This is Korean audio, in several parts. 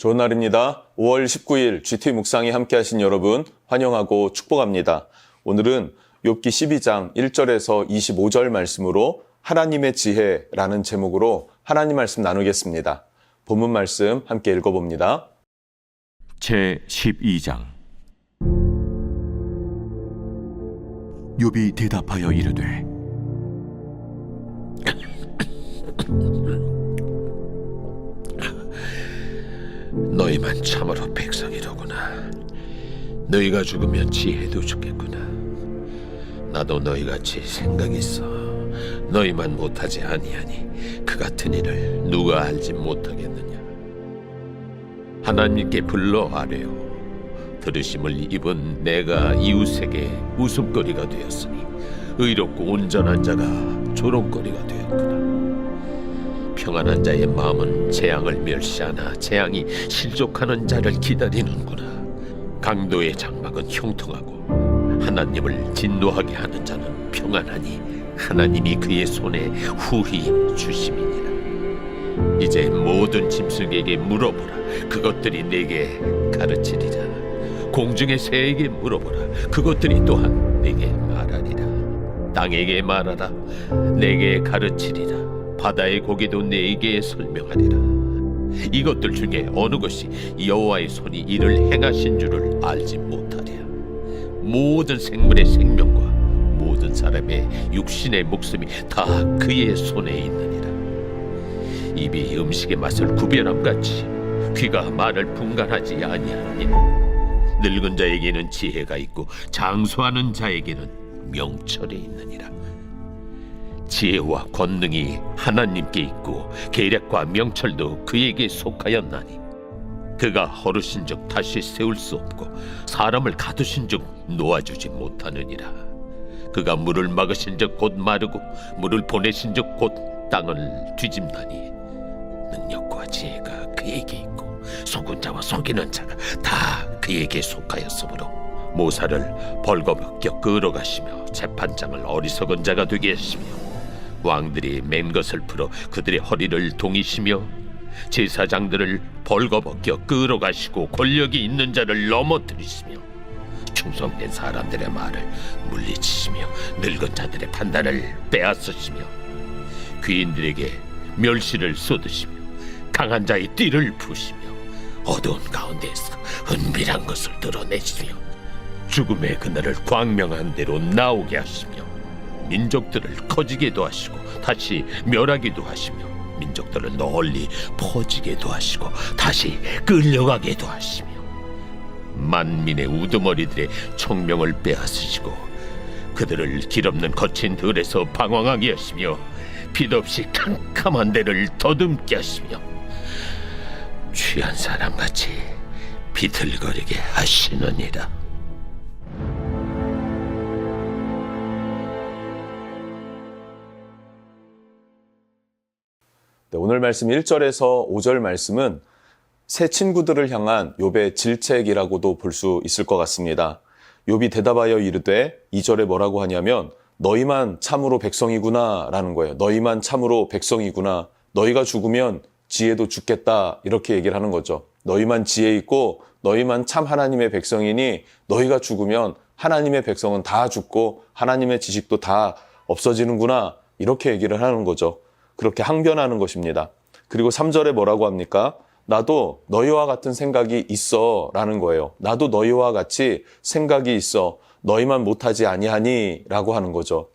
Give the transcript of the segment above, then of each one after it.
좋은 날입니다. 5월 19일 GT 묵상에 함께 하신 여러분 환영하고 축복합니다. 오늘은 욥기 12장 1절에서 25절 말씀으로 하나님의 지혜라는 제목으로 하나님 말씀 나누겠습니다. 본문 말씀 함께 읽어봅니다. 제12장. 욥이 대답하여 이르되 너희만 참으로 백성이로구나. 너희가 죽으면 지혜도 죽겠구나. 나도 너희같이 생각이 있어. 너희만 못하지 아니하니 그 같은 일을 누가 알지 못하겠느냐. 하나님께 불러 아뢰어 들으심을 입은 내가 이웃에게 웃음거리가 되었으니 의롭고 온전한 자가 조롱거리가 되었구나. 평안한 자의 마음은 재앙을 멸시하나 재앙이 실족하는 자를 기다리는구나. 강도의 장막은 형통하고 하나님을 진노하게 하는 자는 평안하니 하나님이 그의 손에 후히 주심이니라. 이제 모든 짐승에게 물어보라. 그것들이 내게 가르치리라. 공중의 새에게 물어보라. 그것들이 또한 내게 말하리라. 땅에게 말하라. 내게 가르치리라. 바다의 고기도 내게 설명하리라. 이것들 중에 어느 것이 여호와의 손이 이를 행하신 줄을 알지 못하랴. 모든 생물의 생명과 모든 사람의 육신의 목숨이 다 그의 손에 있느니라. 입이 음식의 맛을 구별함같이 귀가 말을 분간하지 아니하느니 늙은 자에게는 지혜가 있고 장수하는 자에게는 명철이 있느니라. 지혜와 권능이 하나님께 있고 계략과 명철도 그에게 속하였나니 그가 허르신즉 다시 세울 수 없고 사람을 가두신즉 놓아주지 못하느니라. 그가 물을 막으신즉 곧 마르고 물을 보내신즉 곧 땅을 뒤집나니 능력과 지혜가 그에게 있고 속은 자와 속이는 자가 다 그에게 속하였으므로 모사를 벌거벗겨 끌어가시며 재판장을 어리석은 자가 되게 하시며 왕들이 맨 것을 풀어 그들의 허리를 동이시며 제사장들을 벌거벗겨 끌어가시고 권력이 있는 자를 넘어뜨리시며 충성된 사람들의 말을 물리치시며 늙은 자들의 판단을 빼앗으시며 귀인들에게 멸시를 쏟으시며 강한 자의 띠를 부시며 어두운 가운데에서 은밀한 것을 드러내시며 죽음의 그날을 광명한 대로 나오게 하시며 민족들을 커지게도 하시고 다시 멸하기도 하시며 민족들을 널리 퍼지게도 하시고 다시 끌려가게도 하시며 만민의 우두머리들의 총명을 빼앗으시고 그들을 길없는 거친 들에서 방황하게 하시며 빛없이 캄캄한 데를 더듬게 하시며 취한 사람같이 비틀거리게 하시느니라. 네, 오늘 말씀 1절에서 5절 말씀은 새 친구들을 향한 욥의 질책이라고도 볼 수 있을 것 같습니다. 욥이 대답하여 이르되 2절에 뭐라고 하냐면 너희만 참으로 백성이구나 라는 거예요. 너희만 참으로 백성이구나. 너희가 죽으면 지혜도 죽겠다 이렇게 얘기를 하는 거죠. 너희만 지혜 있고 너희만 참 하나님의 백성이니 너희가 죽으면 하나님의 백성은 다 죽고 하나님의 지식도 다 없어지는구나 이렇게 얘기를 하는 거죠. 그렇게 항변하는 것입니다. 그리고 3절에 뭐라고 합니까? 나도 너희와 같은 생각이 있어 라는 거예요. 나도 너희와 같이 생각이 있어. 너희만 못하지 아니하니 라고 하는 거죠.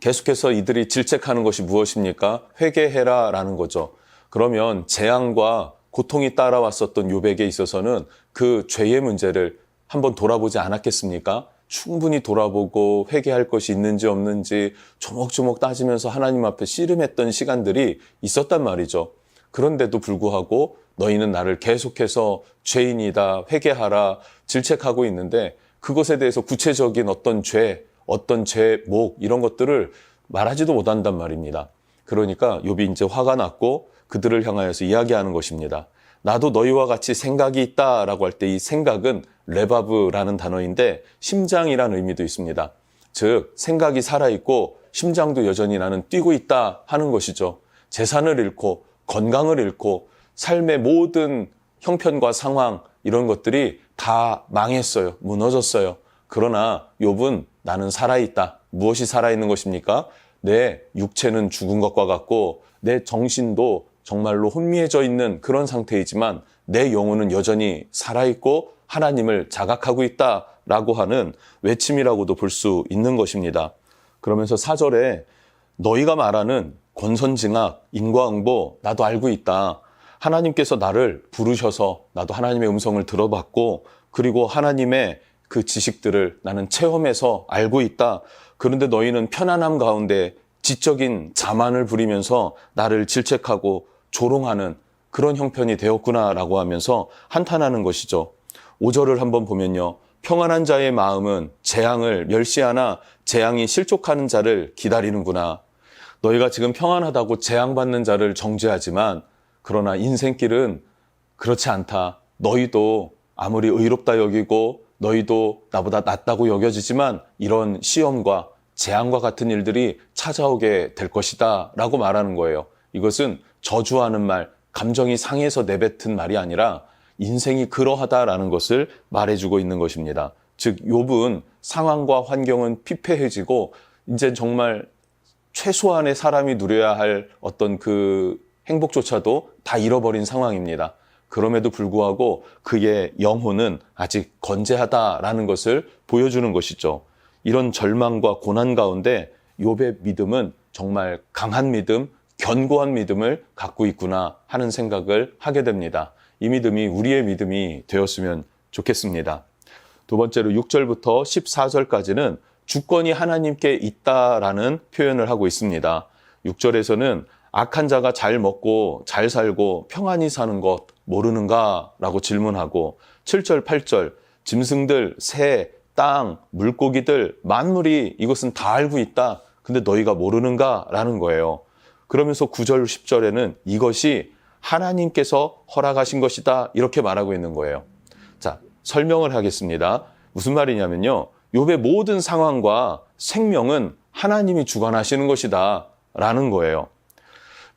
계속해서 이들이 질책하는 것이 무엇입니까? 회개해라 라는 거죠. 그러면 재앙과 고통이 따라왔었던 욥에게 있어서는 그 죄의 문제를 한번 돌아보지 않았겠습니까? 충분히 돌아보고 회개할 것이 있는지 없는지 조목조목 따지면서 하나님 앞에 씨름했던 시간들이 있었단 말이죠. 그런데도 불구하고 너희는 나를 계속해서 죄인이다, 회개하라, 질책하고 있는데 그것에 대해서 구체적인 어떤 죄, 어떤 제목 이런 것들을 말하지도 못한단 말입니다. 그러니까 욥이 이제 화가 났고 그들을 향하여서 이야기하는 것입니다. 나도 너희와 같이 생각이 있다라고 할 때 이 생각은 레바브라는 단어인데 심장이라는 의미도 있습니다. 즉 생각이 살아있고 심장도 여전히 나는 뛰고 있다 하는 것이죠. 재산을 잃고 건강을 잃고 삶의 모든 형편과 상황 이런 것들이 다 망했어요. 무너졌어요. 그러나 욥은 나는 살아있다. 무엇이 살아있는 것입니까? 내 육체는 죽은 것과 같고 내 정신도 정말로 혼미해져 있는 그런 상태이지만 내 영혼은 여전히 살아있고 하나님을 자각하고 있다라고 하는 외침이라고도 볼 수 있는 것입니다. 그러면서 4절에 너희가 말하는 권선징악, 인과응보 나도 알고 있다. 하나님께서 나를 부르셔서 나도 하나님의 음성을 들어봤고 그리고 하나님의 그 지식들을 나는 체험해서 알고 있다. 그런데 너희는 편안함 가운데 지적인 자만을 부리면서 나를 질책하고 조롱하는 그런 형편이 되었구나라고 하면서 한탄하는 것이죠. 5절을 한번 보면요. 평안한 자의 마음은 재앙을 멸시하나 재앙이 실족하는 자를 기다리는구나. 너희가 지금 평안하다고 재앙받는 자를 정죄하지만 그러나 인생길은 그렇지 않다. 너희도 아무리 의롭다 여기고 너희도 나보다 낫다고 여겨지지만 이런 시험과 재앙과 같은 일들이 찾아오게 될 것이다 라고 말하는 거예요. 이것은 저주하는 말, 감정이 상해서 내뱉은 말이 아니라 인생이 그러하다라는 것을 말해주고 있는 것입니다. 즉 욥은 상황과 환경은 피폐해지고 이제 정말 최소한의 사람이 누려야 할 어떤 그 행복조차도 다 잃어버린 상황입니다. 그럼에도 불구하고 그의 영혼은 아직 건재하다라는 것을 보여주는 것이죠. 이런 절망과 고난 가운데 욥의 믿음은 정말 강한 믿음, 견고한 믿음을 갖고 있구나 하는 생각을 하게 됩니다. 이 믿음이 우리의 믿음이 되었으면 좋겠습니다. 두 번째로 6절부터 14절까지는 주권이 하나님께 있다라는 표현을 하고 있습니다. 6절에서는 악한 자가 잘 먹고 잘 살고 평안히 사는 것 모르는가? 라고 질문하고 7절, 8절 짐승들, 새, 땅, 물고기들, 만물이 이것은 다 알고 있다. 근데 너희가 모르는가? 라는 거예요. 그러면서 9절, 10절에는 이것이 하나님께서 허락하신 것이다. 이렇게 말하고 있는 거예요. 자, 설명을 하겠습니다. 무슨 말이냐면요. 욥의 모든 상황과 생명은 하나님이 주관하시는 것이다. 라는 거예요.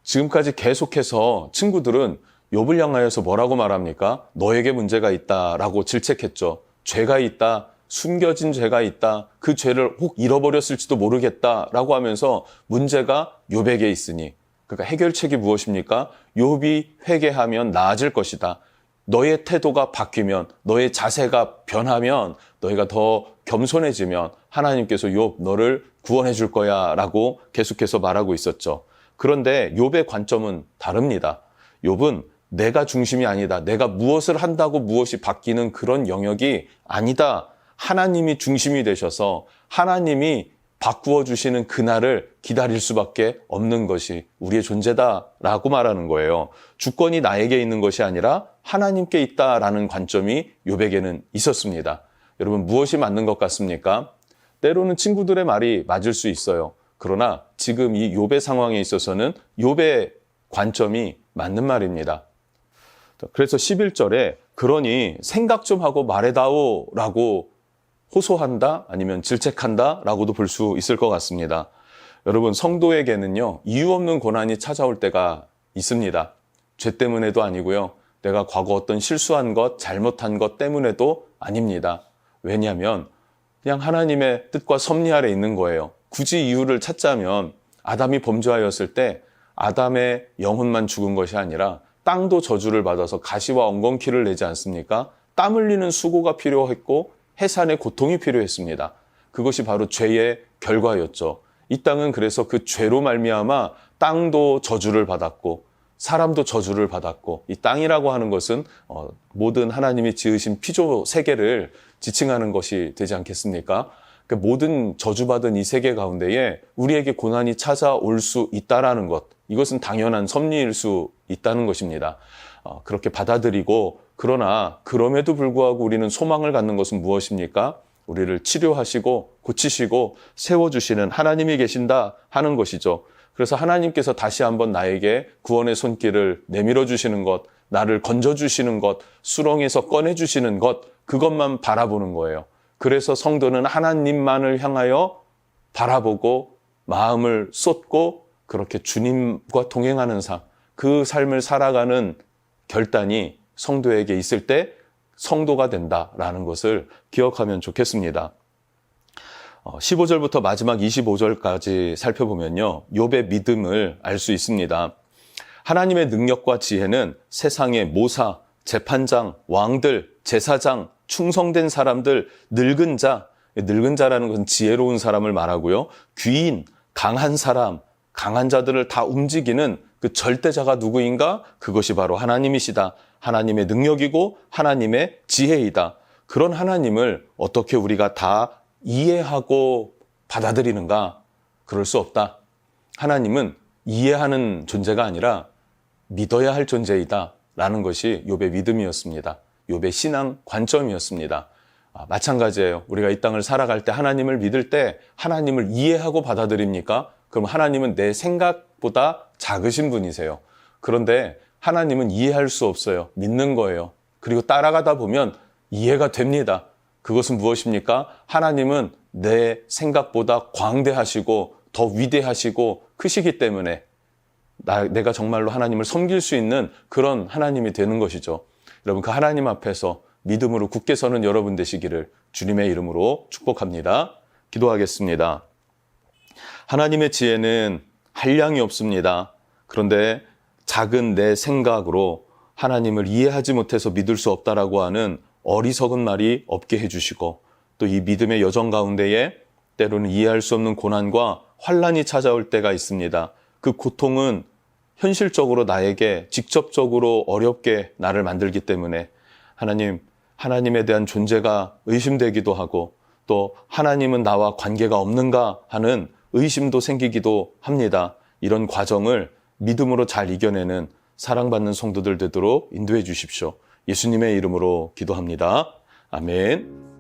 지금까지 계속해서 친구들은 욥을 향하여서 뭐라고 말합니까? 너에게 문제가 있다라고 질책했죠. 죄가 있다. 숨겨진 죄가 있다. 그 죄를 혹 잃어버렸을지도 모르겠다라고 하면서 문제가 욥에게 있으니 그러니까 해결책이 무엇입니까? 욥이 회개하면 나아질 것이다. 너의 태도가 바뀌면 너의 자세가 변하면 너희가 더 겸손해지면 하나님께서 욥 너를 구원해 줄 거야 라고 계속해서 말하고 있었죠. 그런데 욥의 관점은 다릅니다. 욥은 내가 중심이 아니다. 내가 무엇을 한다고 무엇이 바뀌는 그런 영역이 아니다. 하나님이 중심이 되셔서 하나님이 바꾸어 주시는 그날을 기다릴 수밖에 없는 것이 우리의 존재다라고 말하는 거예요. 주권이 나에게 있는 것이 아니라 하나님께 있다라는 관점이 욥에게는 있었습니다. 여러분 무엇이 맞는 것 같습니까? 때로는 친구들의 말이 맞을 수 있어요. 그러나 지금 이 욥의 상황에 있어서는 욥의 관점이 맞는 말입니다. 그래서 11절에 그러니 생각 좀 하고 말해다오라고 호소한다 아니면 질책한다 라고도 볼 수 있을 것 같습니다. 여러분 성도에게는요 이유 없는 고난이 찾아올 때가 있습니다. 죄 때문에도 아니고요. 내가 과거 어떤 실수한 것, 잘못한 것 때문에도 아닙니다. 왜냐하면 그냥 하나님의 뜻과 섭리 아래 있는 거예요. 굳이 이유를 찾자면 아담이 범죄하였을 때 아담의 영혼만 죽은 것이 아니라 땅도 저주를 받아서 가시와 엉겅퀴를 내지 않습니까? 땀 흘리는 수고가 필요했고 해산의 고통이 필요했습니다. 그것이 바로 죄의 결과였죠. 이 땅은 그래서 그 죄로 말미암아 땅도 저주를 받았고 사람도 저주를 받았고 이 땅이라고 하는 것은 모든 하나님이 지으신 피조 세계를 지칭하는 것이 되지 않겠습니까? 그러니까 모든 저주받은 이 세계 가운데에 우리에게 고난이 찾아올 수 있다라는 것, 이것은 당연한 섭리일 수 있다는 것입니다. 그렇게 받아들이고 그러나 그럼에도 불구하고 우리는 소망을 갖는 것은 무엇입니까? 우리를 치료하시고 고치시고 세워주시는 하나님이 계신다 하는 것이죠. 그래서 하나님께서 다시 한번 나에게 구원의 손길을 내밀어 주시는 것, 나를 건져주시는 것, 수렁에서 꺼내주시는 것, 그것만 바라보는 거예요. 그래서 성도는 하나님만을 향하여 바라보고 마음을 쏟고 그렇게 주님과 동행하는 삶, 그 삶을 살아가는 결단이 성도에게 있을 때 성도가 된다라는 것을 기억하면 좋겠습니다. 15절부터 마지막 25절까지 살펴보면요, 욥의 믿음을 알 수 있습니다. 하나님의 능력과 지혜는 세상의 모사, 재판장, 왕들, 제사장, 충성된 사람들, 늙은 자라는 것은 지혜로운 사람을 말하고요, 귀인, 강한 사람, 강한 자들을 다 움직이는 그 절대자가 누구인가? 그것이 바로 하나님이시다. 하나님의 능력이고 하나님의 지혜이다. 그런 하나님을 어떻게 우리가 다 이해하고 받아들이는가? 그럴 수 없다. 하나님은 이해하는 존재가 아니라 믿어야 할 존재이다 라는 것이 욥의 믿음이었습니다. 욥의 신앙 관점이었습니다. 마찬가지예요. 우리가 이 땅을 살아갈 때 하나님을 믿을 때 하나님을 이해하고 받아들입니까? 그럼 하나님은 내 생각보다 작으신 분이세요. 그런데 하나님은 이해할 수 없어요. 믿는 거예요. 그리고 따라가다 보면 이해가 됩니다. 그것은 무엇입니까? 하나님은 내 생각보다 광대하시고 더 위대하시고 크시기 때문에 내가 정말로 하나님을 섬길 수 있는 그런 하나님이 되는 것이죠. 여러분, 그 하나님 앞에서 믿음으로 굳게 서는 여러분 되시기를 주님의 이름으로 축복합니다. 기도하겠습니다. 하나님의 지혜는 한량이 없습니다. 그런데 작은 내 생각으로 하나님을 이해하지 못해서 믿을 수 없다라고 하는 어리석은 말이 없게 해주시고, 또 이 믿음의 여정 가운데에 때로는 이해할 수 없는 고난과 환난이 찾아올 때가 있습니다. 그 고통은 현실적으로 나에게 직접적으로 어렵게 나를 만들기 때문에 하나님에 대한 존재가 의심되기도 하고, 또 하나님은 나와 관계가 없는가 하는 의심도 생기기도 합니다. 이런 과정을 믿음으로 잘 이겨내는 사랑받는 성도들 되도록 인도해 주십시오. 예수님의 이름으로 기도합니다. 아멘.